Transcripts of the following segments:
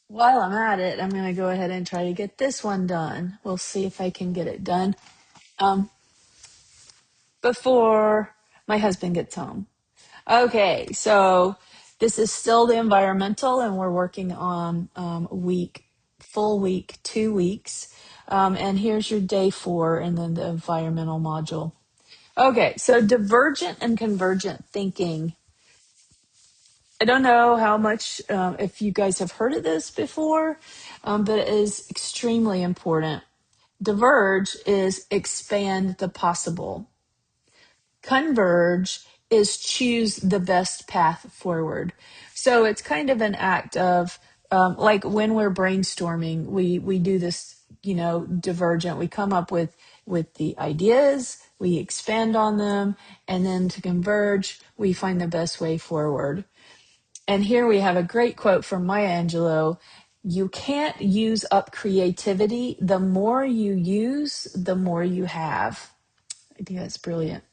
While I'm at it, I'm going to go ahead and try to get this one done. We'll see if I can get it done um, before my husband gets home. Okay, so this is still the environmental, and we're working on full week, 2 weeks. And here's your day 4, and then the environmental module. Okay, so divergent and convergent thinking. I don't know how much, if you guys have heard of this before, but it is extremely important. Diverge is expand the possible. Converge is choose the best path forward. So it's kind of an act of, like when we're brainstorming, we do this, divergent. We come up with the ideas, we expand on them, and then to converge, we find the best way forward. And here we have a great quote from Maya Angelou. You can't use up creativity. The more you use, the more you have. I think that's brilliant.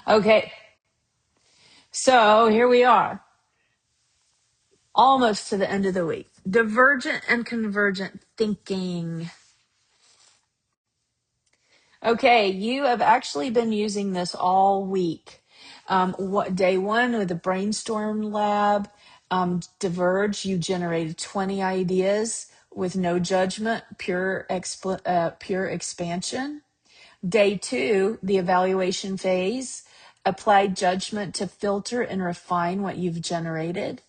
Okay, so here we are, almost to the end of the week. Divergent and convergent thinking. Okay, you have actually been using this all week. Day 1 with the brainstorm lab, Diverge, you generated 20 ideas with no judgment, pure expansion. Day 2, the evaluation phase, applied judgment to filter and refine what you've generated.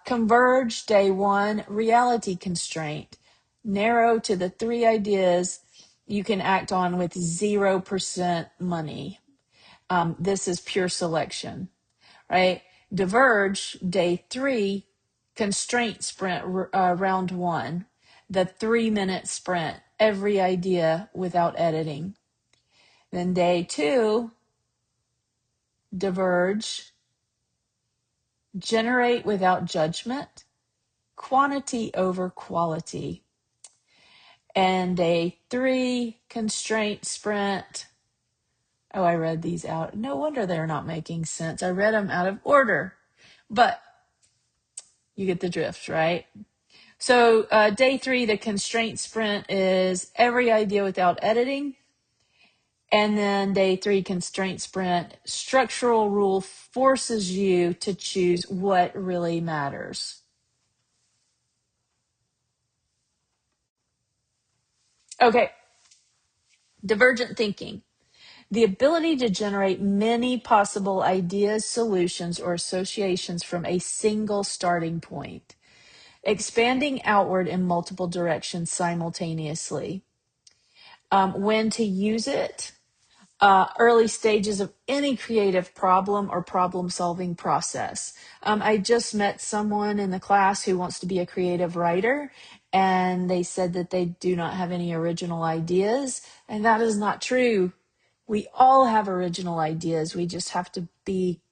Converge, day 1, reality constraint. Narrow to the 3 ideas you can act on with 0% money. This is pure selection, right? Diverge, day 3, constraint sprint, round 1, the 3-minute sprint, every idea without editing. Then day 2, diverge, generate without judgment, quantity over quality. And day 3, constraint sprint. Oh, I read these out. No wonder they're not making sense. I read them out of order, but you get the drift, right? So day 3, the constraint sprint is every idea without editing. And then day 3, constraint sprint, structural rule forces you to choose what really matters. Okay, divergent thinking. The ability to generate many possible ideas, solutions, or associations from a single starting point, expanding outward in multiple directions simultaneously. When to use it, early stages of any creative problem or problem-solving process. I just met someone in the class who wants to be a creative writer, and they said that they do not have any original ideas, and that is not true. We all have original ideas. We just have to be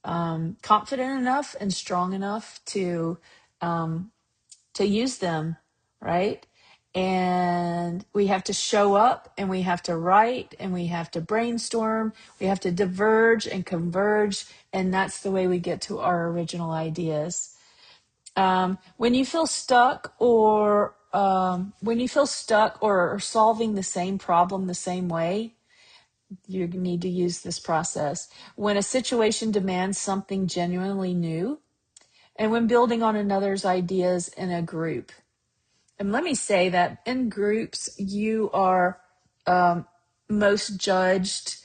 confident enough and strong enough to use them, right? And we have to show up, and we have to write, and we have to brainstorm. We have to diverge and converge, and that's the way we get to our original ideas. When you feel stuck, or solving the same problem the same way, you need to use this process. When a situation demands something genuinely new, and when building on another's ideas in a group. And let me say that in groups, you are most judged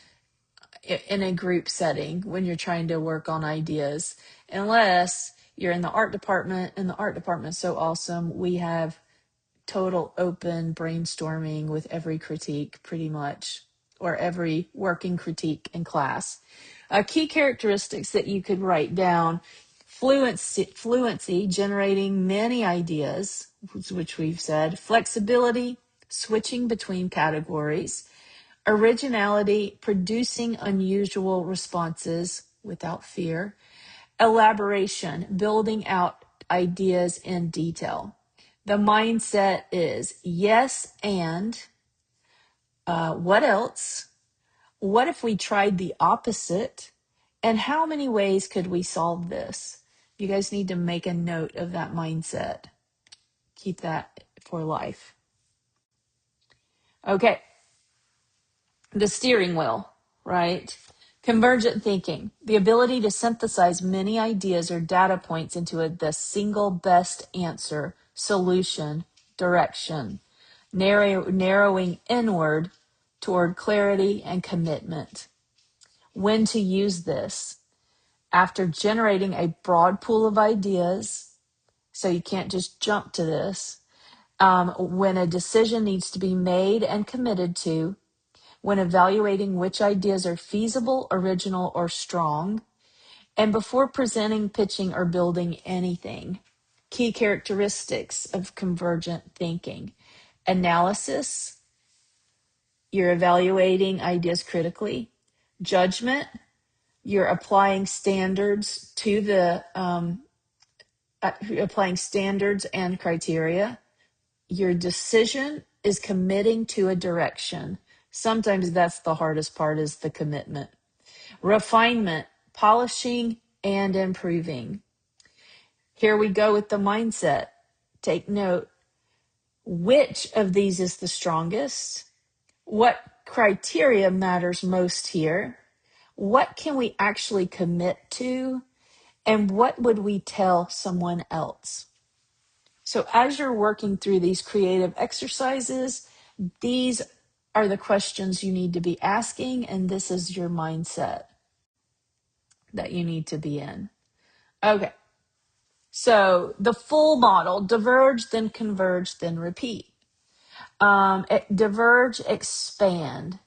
in a group setting when you're trying to work on ideas, unless you're in the art department, and the art department is so awesome. We have total open brainstorming with every critique, pretty much, or every working critique in class. Key characteristics that you could write down: fluency, generating many ideas, which we've said; flexibility, switching between categories; originality, producing unusual responses without fear; elaboration, building out ideas in detail. The mindset is yes, and what else? What if we tried the opposite? And how many ways could we solve this? You guys need to make a note of that mindset. Keep that for life. Okay. The steering wheel, right? Convergent thinking, the ability to synthesize many ideas or data points into the single best answer, solution, direction, narrowing inward toward clarity and commitment. When to use this? After generating a broad pool of ideas, so you can't just jump to this, when a decision needs to be made and committed to, when evaluating which ideas are feasible, original, or strong, and before presenting, pitching, or building anything. Key characteristics of convergent thinking: analysis, you're evaluating ideas critically; judgment, you're applying standards to the applying standards and criteria; your decision is committing to a direction. Sometimes that's the hardest part, is the commitment. Refinement, polishing and improving. Here we go with the mindset. Take note. Which of these is the strongest? What criteria matters most here? What can we actually commit to? And what would we tell someone else? So as you're working through these creative exercises, these are the questions you need to be asking, and this is your mindset that you need to be in. Okay, so the full model: diverge, then converge, then repeat. Diverge, expand.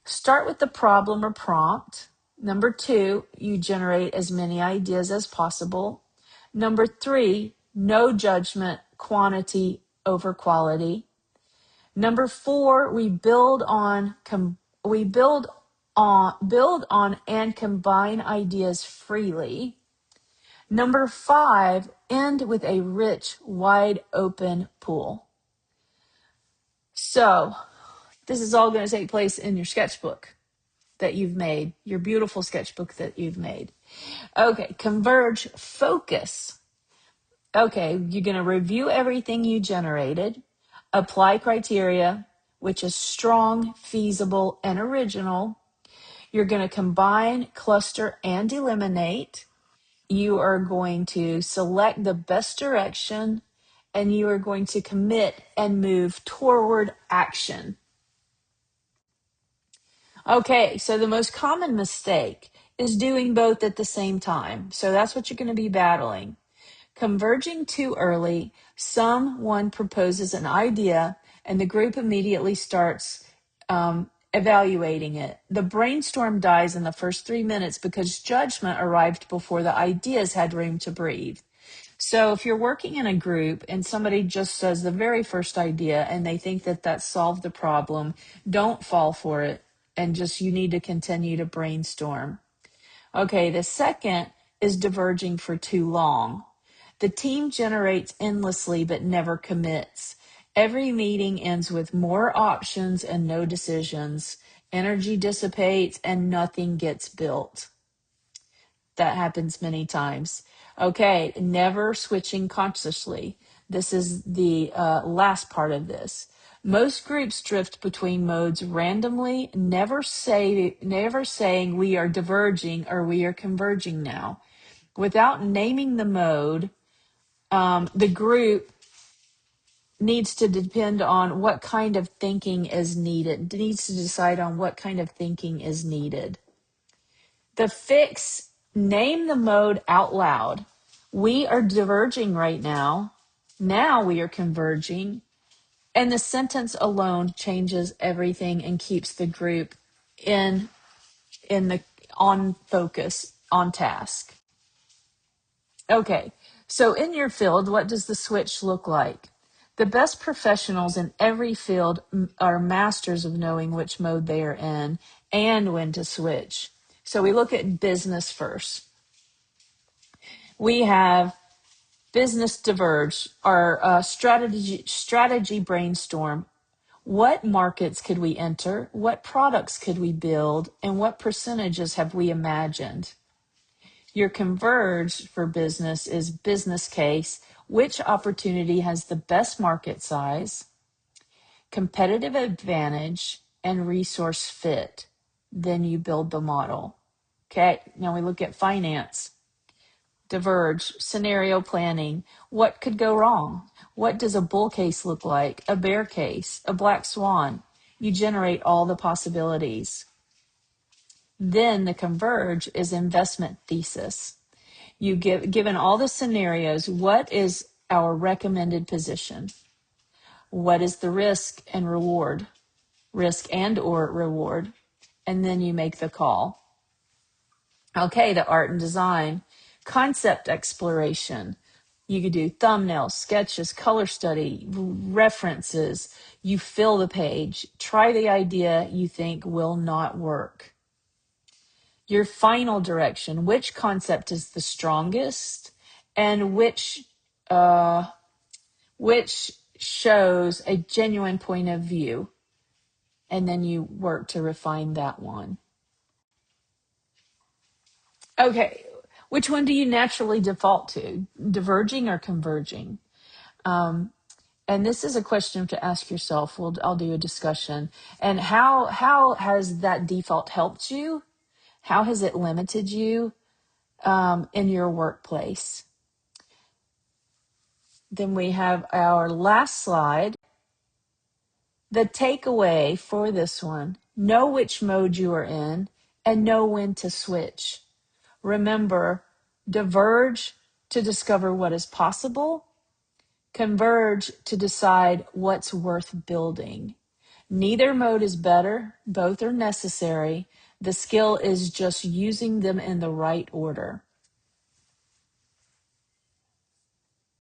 Start with the problem or prompt. Number 2, you generate as many ideas as possible. Number 3, no judgment, quantity over quality. Number 4, we build on and combine ideas freely. Number 5, end with a rich, wide open pool. So this is all going to take place in your sketchbook that you've made, your beautiful sketchbook that you've made. Okay, converge, focus. Okay, you're going to review everything you generated, apply criteria, which is strong, feasible, and original. You're going to combine, cluster, and eliminate. You are going to select the best direction, and you are going to commit and move toward action. Okay, so the most common mistake is doing both at the same time. So that's what you're going to be battling. Converging too early, someone proposes an idea and the group immediately starts evaluating it. The brainstorm dies in the first 3 minutes because judgment arrived before the ideas had room to breathe. So if you're working in a group and somebody just says the very first idea and they think that solved the problem, don't fall for it, and just, you need to continue to brainstorm. Okay, the second is diverging for too long. The team generates endlessly but never commits. Every meeting ends with more options and no decisions. Energy dissipates and nothing gets built. That happens many times. Okay, never switching consciously. This is the last part of this. Most groups drift between modes randomly, never saying we are diverging or we are converging now. Without naming the mode, the group needs to depend on what kind of thinking is needed. It needs to decide on what kind of thinking is needed. The fix: name the mode out loud. We are diverging right now. Now we are converging. And the sentence alone changes everything and keeps the group on focus, on task. Okay, so in your field, what does the switch look like? The best professionals in every field are masters of knowing which mode they are in and when to switch. So we look at business first. We have business diverge, our strategy brainstorm. What markets could we enter? What products could we build? And what percentages have we imagined? Your converge for business is business case, which opportunity has the best market size, competitive advantage, and resource fit. Then you build the model. Okay, now we look at finance. Diverge, scenario planning. What could go wrong? What does a bull case look like? A bear case? A black swan? You generate all the possibilities. Then the converge is investment thesis. You given all the scenarios, what is our recommended position? What is the risk and reward? Risk and or reward. And then you make the call. Okay, the art and design. Concept exploration. You could do thumbnails, sketches, color study, references. You fill the page. Try the idea you think will not work. Your final direction. Which concept is the strongest, and which shows a genuine point of view? And then you work to refine that one. Okay, which one do you naturally default to, diverging or converging? And this is a question to ask yourself. I'll do a discussion. And how has that default helped you? How has it limited you in your workplace? Then we have our last slide. The takeaway for this one: know which mode you are in and know when to switch. Remember, diverge to discover what is possible, converge to decide what's worth building. Neither mode is better, both are necessary. The skill is just using them in the right order.